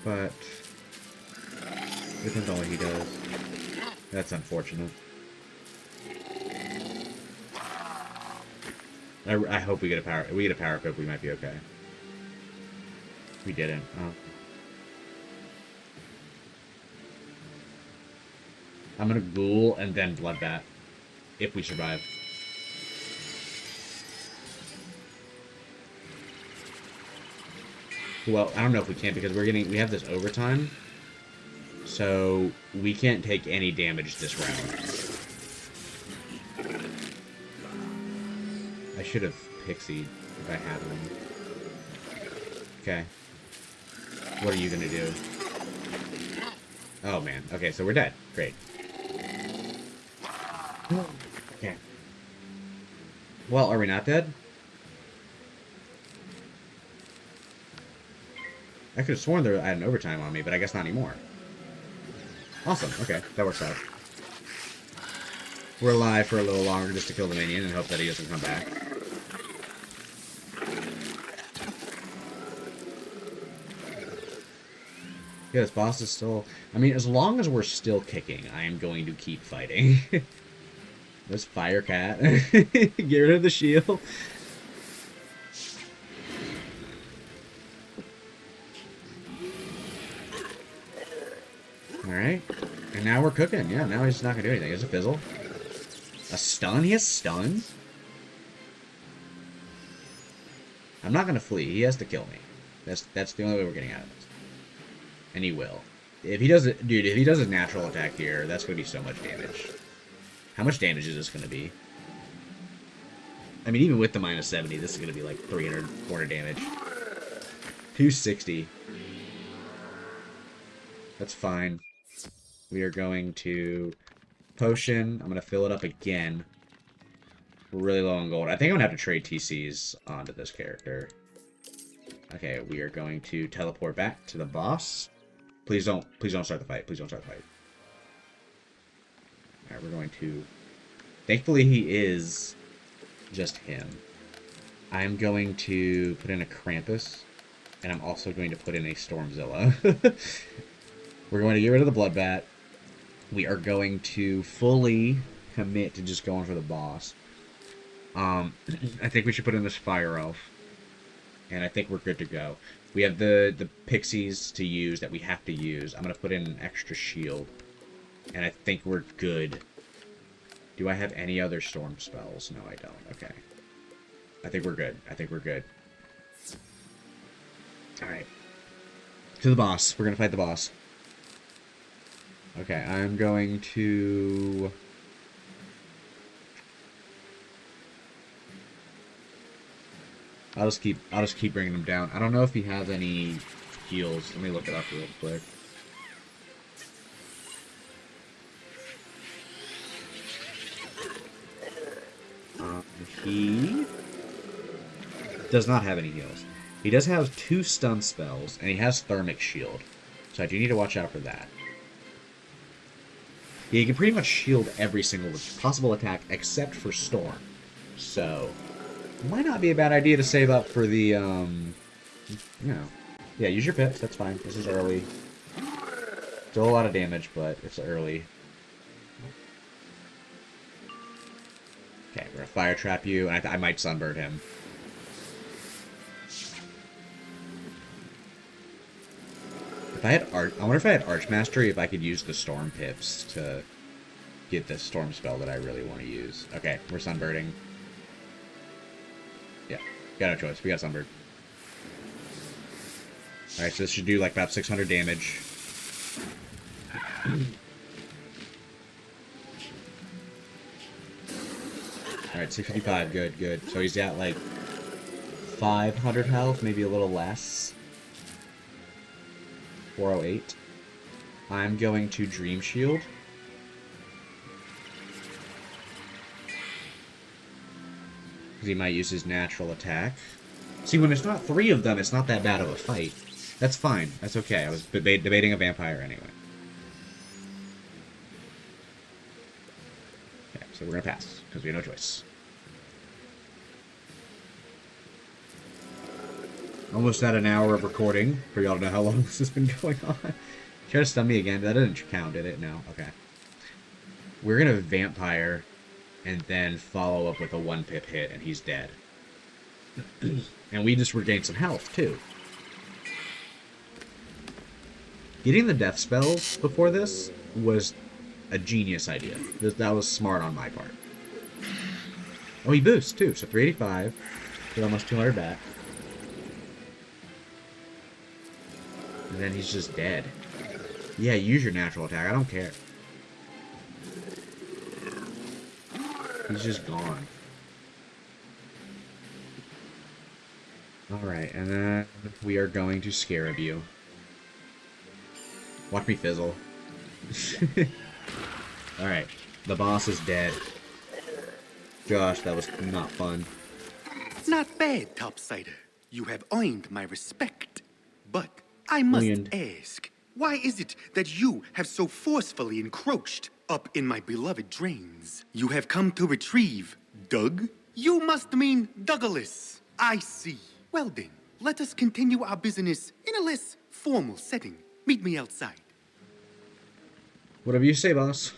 But... it depends on what he does. That's unfortunate. I hope we get a power... If we get a power equip, we might be okay. We didn't. Oh. I'm going to Ghoul and then Bloodbath. If we survive. Well, I don't know if we can because we have this overtime. So we can't take any damage this round. I should have Pixied if I had one. Okay. What are you gonna do? Oh man. Okay, so we're dead. Great. Okay. Well, are we not dead? I could have sworn I had an overtime on me, but I guess not anymore. Awesome. Okay, that works out. We're alive for a little longer just to kill the minion and hope that he doesn't come back. Yeah, this boss is still... I mean, as long as we're still kicking, I am going to keep fighting. This fire cat. Get rid of the shield. Alright. And now we're cooking. Yeah, now he's not going to do anything. There's a fizzle. A stun? He has stun? I'm not going to flee. He has to kill me. That's the only way we're getting out of this. And he will. If he does it... Dude, if he does his natural attack here, that's going to be so much damage. How much damage is this going to be? I mean, even with the minus 70, this is going to be like 300, 400 damage. 260. That's fine. We are going to potion. I'm going to fill it up again. We're really low on gold. I think I'm going to have to trade TCs onto this character. Okay, we are going to teleport back to the boss. Please don't start the fight. Please don't start the fight. Alright, we're going to... Thankfully, he is just him. I'm going to put in a Krampus, and I'm also going to put in a Stormzilla. We're going to get rid of the Bloodbat. We are going to fully commit to just going for the boss. I think we should put in this Fire Elf. And I think we're good to go. We have the Pixies to use that we have to use. I'm going to put in an extra shield. And I think we're good. Do I have any other storm spells? No, I don't. Okay. I think we're good. I think we're good. Alright. To the boss. We're going to fight the boss. Okay, I'm going to... I'll just keep bringing him down. I don't know if he has any heals. Let me look it up real quick. He does not have any heals. He does have 2 stun spells, and he has Thermic Shield. So I do need to watch out for that. Yeah, he can pretty much shield every single possible attack except for Storm. So, it might not be a bad idea to save up for the, yeah, use your pips, that's fine. This is early. Still a lot of damage, but it's early. Okay, we're gonna fire trap you, and I might sunbird him. If I had I wonder if I had Arch Mastery, if I could use the Storm Pips to get the Storm spell that I really want to use. Okay, we're sunbirding. Yeah, got no choice. We got sunbird. Alright, so this should do like about 600 damage. Alright, 655, good, good. So he's got like 500 health, maybe a little less. 408. I'm going to Dream Shield. Because he might use his natural attack. See, when it's not 3 of them, it's not that bad of a fight. That's fine. That's okay. I was debating a vampire anyway. Okay, so we're going to pass. Because we have no choice. Almost at an hour of recording, for y'all to know how long this has been going on. Try to stun me again. That didn't count, did it? No. Okay. We're going to vampire, and then follow up with a 1-pip hit, and he's dead. And we just regained some health, too. Getting the death spells before this was a genius idea. That was smart on my part. Oh, he boosts, too. So 385. Get almost 200 back. And then he's just dead. Yeah, use your natural attack. I don't care. He's just gone. Alright, and then we are going to Scarab you. Watch me fizzle. Alright, the boss is dead. Gosh, that was not fun. Not bad, Topsider. You have earned my respect. But I must ask, why is it that you have so forcefully encroached up in my beloved drains? You have come to retrieve Doug? You must mean Douglas. I see. Well then, let us continue our business in a less formal setting. Meet me outside. Whatever you say, boss.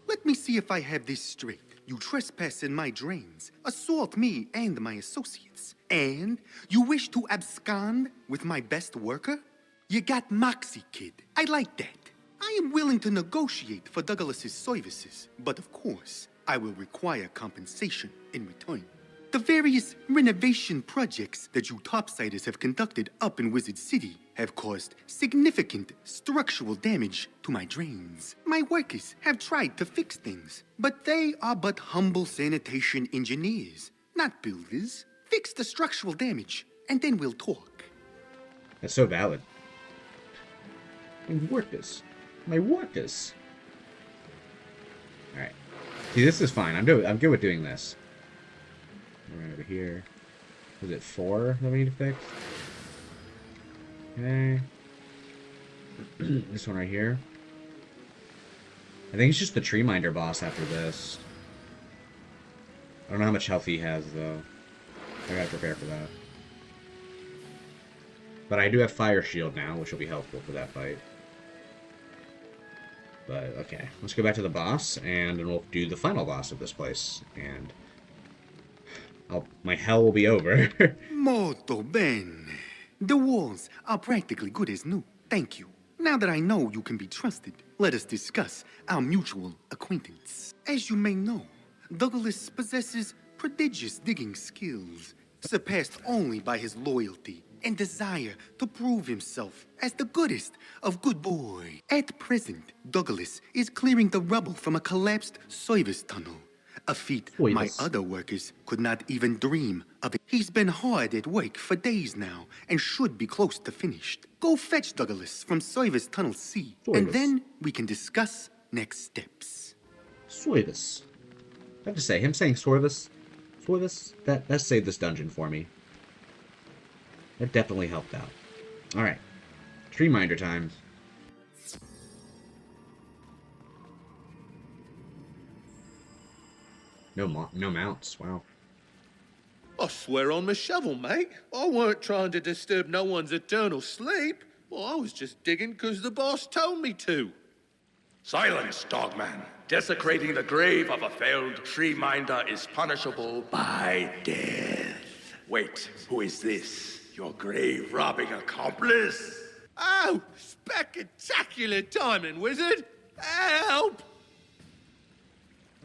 Let me see if I have this straight. You trespass in my drains, assault me and my associates, and you wish to abscond with my best worker? You got moxie, kid. I like that. I am willing to negotiate for Douglas's services, but of course, I will require compensation in return. The various renovation projects that you topsiders have conducted up in Wizard City have caused significant structural damage to my drains. My workers have tried to fix things, but they are but humble sanitation engineers, not builders. Fix the structural damage, and then we'll talk. That's so valid. My workers. My workers. Alright. See, this is fine. I'm good with doing this. Right over here. Was it 4 that we need to fix? Okay. This one right here. I think it's just the Tree Minder boss after this. I don't know how much health he has, though. I gotta prepare for that. But I do have Fire Shield now, which will be helpful for that fight. But, okay. Let's go back to the boss, and then we'll do the final boss of this place. And my hell will be over. Molto bene. The walls are practically good as new. Thank you. Now that I know you can be trusted, let us discuss our mutual acquaintance. As you may know, Douglas possesses prodigious digging skills, surpassed only by his loyalty and desire to prove himself as the goodest of good boys. At present, Douglas is clearing the rubble from a collapsed service tunnel, A feat Wait, my this- other workers could not even dream of. He's been hard at work for days now and should be close to finished. Go fetch Douglas from Service Tunnel C, and Soivus. then we can discuss next steps. Soivus. I have to say, him saying Soivus, that saved this dungeon for me. That definitely helped out. Alright. Tree minder time. No mounts, wow. I swear on my shovel, mate. I weren't trying to disturb no one's eternal sleep. Well, I was just digging 'cause the boss told me to. Silence, dogman. Desecrating the grave of a failed tree minder is punishable by death. Wait, who is this? Your grave robbing accomplice? Oh, spectacular timing, wizard! Help!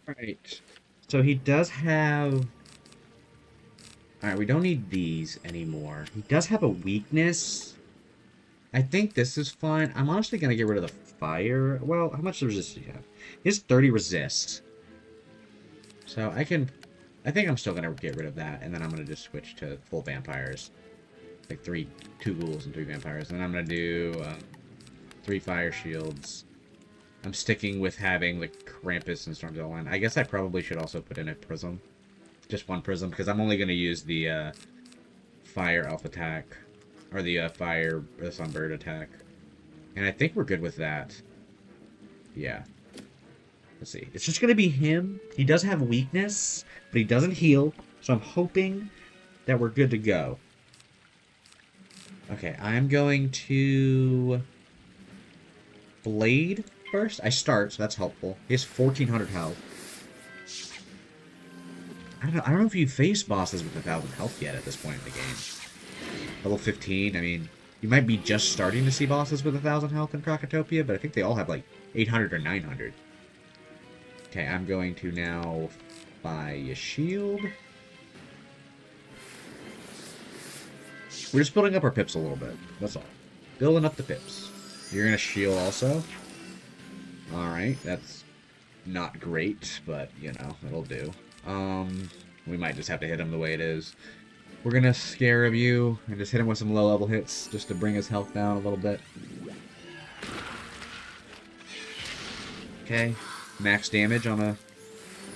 Alright. So he does have... Alright, we don't need these anymore. He does have a weakness. I think this is fine. I'm honestly going to get rid of the fire. Well, how much resist do you have? He has 30 resist. So I think I'm still going to get rid of that. And then I'm going to just switch to full vampires. Like 2 ghouls and 3 vampires. And then I'm going to do 3 fire shields. I'm sticking with having the Krampus and Storm's line. I guess I probably should also put in a prism. Just 1 prism, because I'm only going to use the fire elf attack. Or the fire sunbird attack. And I think we're good with that. Yeah. Let's see. It's just going to be him. He does have weakness, but he doesn't heal. So I'm hoping that we're good to go. Okay, I'm going to... Blade first. I start, so that's helpful. He has 1400 health. I don't know if you face bosses with 1000 health yet at this point in the game. Level 15, I mean, you might be just starting to see bosses with 1000 health in Krokotopia, but I think they all have like 800 or 900. Okay, I'm going to now buy a shield. We're just building up our pips a little bit, that's all. Building up the pips. You're going to shield also. Alright, that's not great, but, you know, it'll do. We might just have to hit him the way it is. We're gonna Scarab you and just hit him with some low-level hits just to bring his health down a little bit. Okay, max damage on a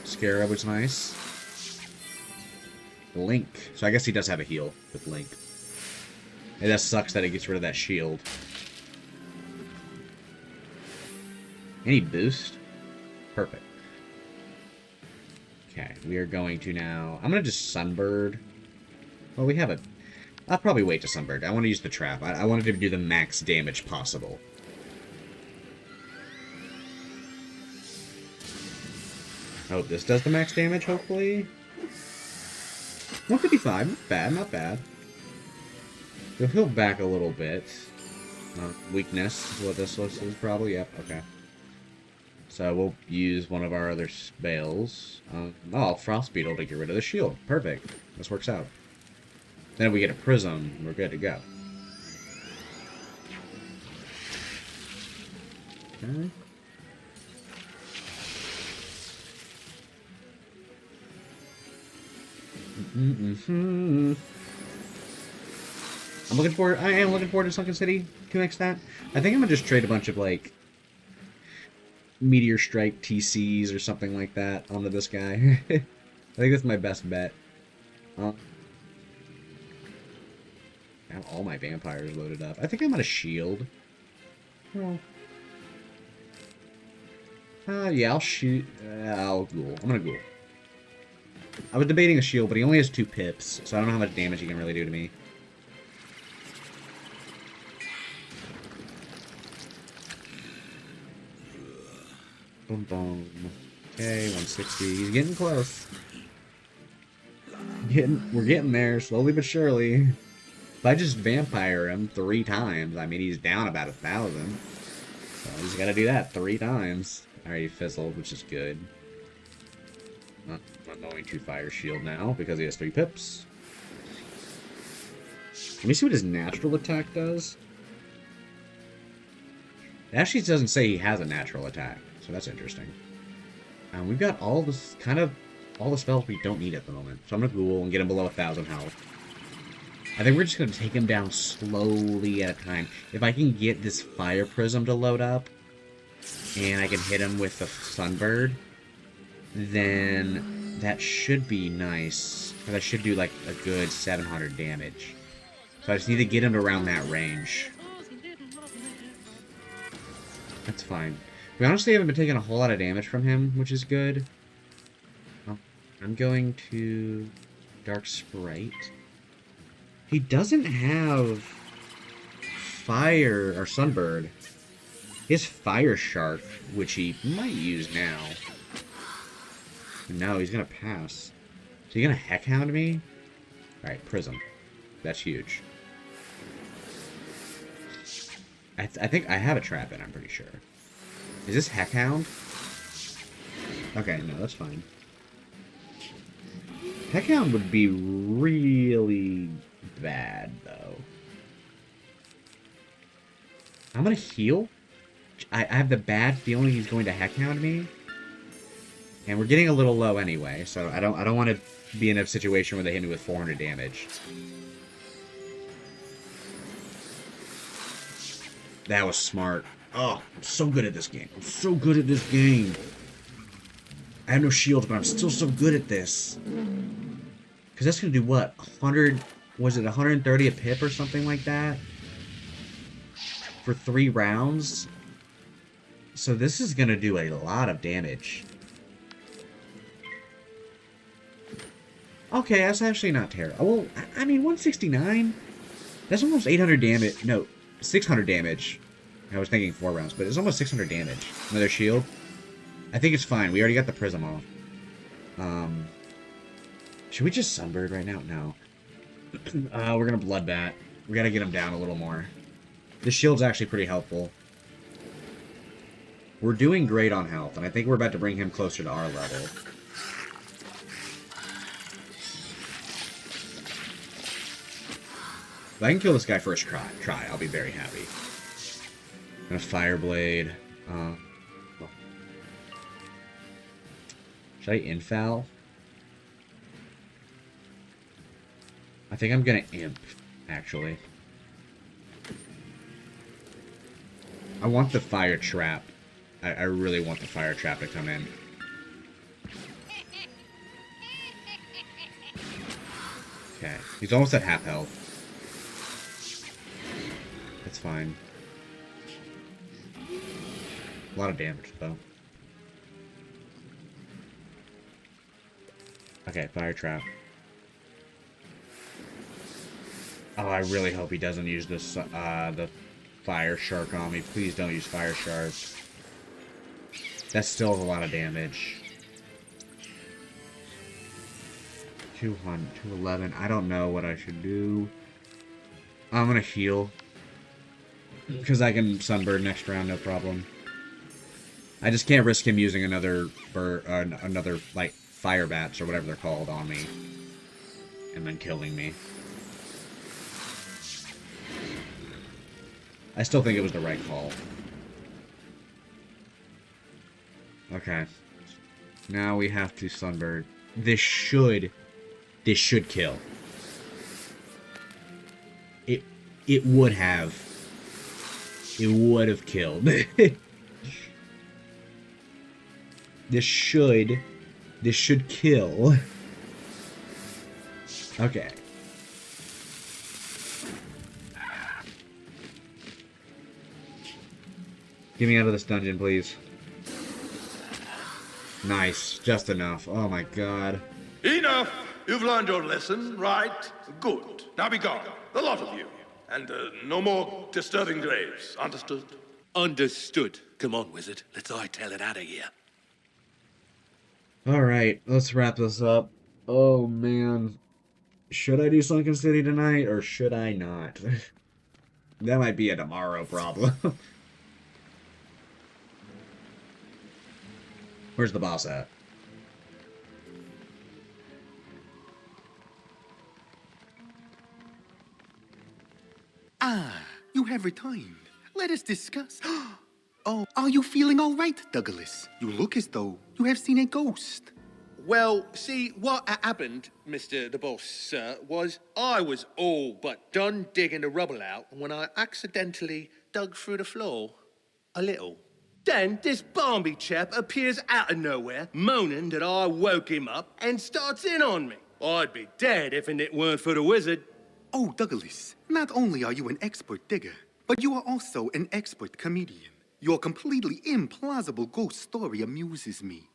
Scarab, which is nice. Link. So I guess he does have a heal with Link. It just sucks that it gets rid of that shield. Any boost? Perfect. Okay, we are going to now... I'm going to just Sunbird. Well, we have a... I'll probably wait to Sunbird. I want to use the trap. I wanted to do the max damage possible. I hope this does the max damage, hopefully. 155. Not bad, not bad. He'll heal back a little bit. Weakness is what this list is, probably. Yep, okay. So we'll use one of our other spells. Oh, Frost Beetle to get rid of the shield. Perfect. This works out. Then if we get a prism, we're good to go. Okay. I am looking forward to Sunken City 2x that. I think I'm gonna just trade a bunch of like Meteor Strike TCs or something like that onto this guy. I think that's my best bet. I have all my vampires loaded up. I think I'm gonna shield. Well, yeah, I'll shoot. I'll ghoul. I'm gonna ghoul. I was debating a shield, but he only has 2 pips, so I don't know how much damage he can really do to me. Boom, boom. Okay, 160. He's getting close. We're getting there, slowly but surely. If I just vampire him 3 times, I mean, he's down about 1,000. So he's got to do that 3 times. Alright, he fizzled, which is good. I'm going to fire shield now because he has 3 pips. Let me see what his natural attack does. It actually doesn't say he has a natural attack, so that's interesting. We've got all this kind of all the spells we don't need at the moment. So I'm gonna Ghoul and get him below 1,000 health. I think we're just gonna take him down slowly at a time. If I can get this Fire Prism to load up, and I can hit him with the Sunbird, then that should be nice. Because I should do like a good 700 damage. So I just need to get him around that range. That's fine. We honestly haven't been taking a whole lot of damage from him, which is good. Oh, I'm going to Dark Sprite. He doesn't have Fire or Sunbird. He has Fire Shark, which he might use now. No, he's gonna pass. Is he gonna Heckhound me? Alright, Prism. That's huge. I think I have a trap in, I'm pretty sure. Is this Heckhound? Okay, no, that's fine. Heckhound would be really bad, though. I'm gonna heal. I have the bad feeling he's going to Heckhound me. And we're getting a little low anyway, so I don't want to be in a situation where they hit me with 400 damage. That was smart. Oh, I'm so good at this game. I'm so good at this game. I have no shields, but I'm still so good at this. Because that's going to do what? 100... Was it 130 a pip or something like that? For 3 rounds? So this is going to do a lot of damage. Okay, that's actually not terrible. Well, I mean, 169? That's almost 800 damage. No, 600 damage. I was thinking 4 rounds, but it's almost 600 damage. Another shield? I think it's fine. We already got the Prism off. Should we just Sunbird right now? No. We're gonna Bloodbat. We gotta get him down a little more. The shield's actually pretty helpful. We're doing great on health, and I think we're about to bring him closer to our level. If I can kill this guy first try, I'll be very happy. And a Fireblade. Should I infoul? I think I'm gonna imp, actually. I want the fire trap. I really want the fire trap to come in. Okay, he's almost at half health. That's fine. A lot of damage, though. Okay, fire trap. Oh, I really hope he doesn't use this, the Fire Shark on me. Please don't use Fire Shark. That's still a lot of damage. 200, 211. I don't know what I should do. I'm gonna heal. Because I can Sunbird next round, no problem. I just can't risk him using another like, Fire Bats or whatever they're called on me. And then killing me. I still think it was the right call. Okay. Now we have to Sunbird. This should kill. It would have. It would have killed. This should kill. Okay. Get me out of this dungeon, please. Nice. Just enough. Oh my god. Enough! You've learned your lesson, right? Good. Now be gone, the lot of you. And no more disturbing graves. Understood? Understood. Come on, wizard. Let's hightail it out of here. Alright, let's wrap this up. Oh man. Should I do Sunken City tonight, or should I not? That might be a tomorrow problem. Where's the boss at? Ah, you have returned. Let us discuss. Oh, are you feeling all right, Douglas? You look as though you have seen a ghost. Well, see, what happened, Mr. the Boss, sir, was I was all but done digging the rubble out when I accidentally dug through the floor. A little. Then this Barnby chap appears out of nowhere, moaning that I woke him up and starts in on me. I'd be dead if it weren't for the wizard. Oh, Douglas, not only are you an expert digger, but you are also an expert comedian. Your completely implausible ghost story amuses me.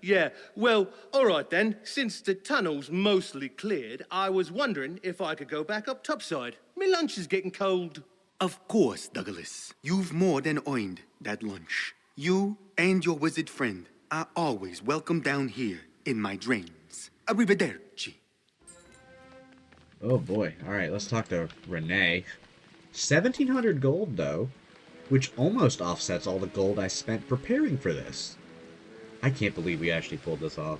Yeah, well, all right then. Since the tunnel's mostly cleared, I was wondering if I could go back up topside. My lunch is getting cold. Of course, Douglas. You've more than earned that lunch. You and your wizard friend are always welcome down here in my drains. Arrivederci. Oh boy. Alright, let's talk to Renee. 1,700 gold, though, which almost offsets all the gold I spent preparing for this. I can't believe we actually pulled this off.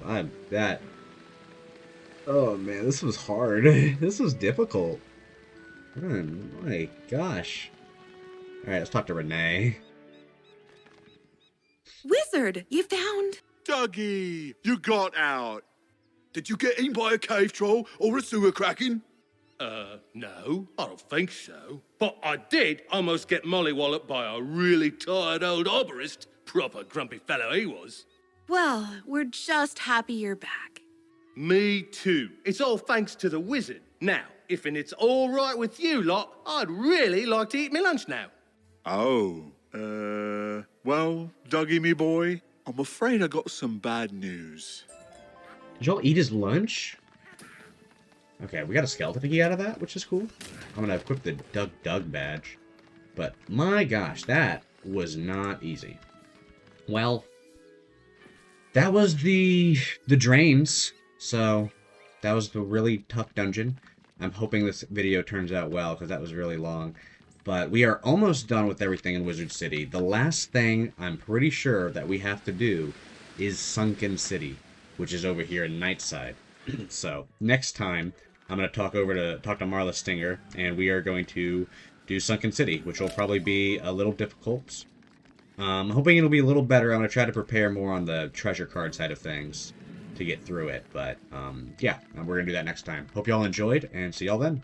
Oh man, this was hard. This was difficult. Oh my gosh. Alright, let's talk to Renee. Wizard, you found... Dougie, you got out. Did you get eaten by a cave troll or a sewer kraken? No, I don't think so. But I did almost get mollywalloped by a really tired old arborist. Proper grumpy fellow he was. Well, we're just happy you're back. Me too. It's all thanks to the wizard. Now, if it's all right with you lot, I'd really like to eat my lunch now. Oh, well, Dougie, me boy, I'm afraid I got some bad news. Did y'all eat his lunch? Okay, we got a skeleton key out of that, which is cool. I'm gonna equip the Doug badge. But my gosh, that was not easy. Well, that was the drains. So that was the really tough dungeon. I'm hoping this video turns out well, because that was really long. But we are almost done with everything in Wizard City. The last thing I'm pretty sure that we have to do is Sunken City, which is over here in Nightside. So next time, I'm going to talk to Marla Stinger, and we are going to do Sunken City, which will probably be a little difficult. I'm hoping it'll be a little better. I'm going to try to prepare more on the treasure card side of things to get through it. But yeah, we're going to do that next time. Hope y'all enjoyed, and see y'all then.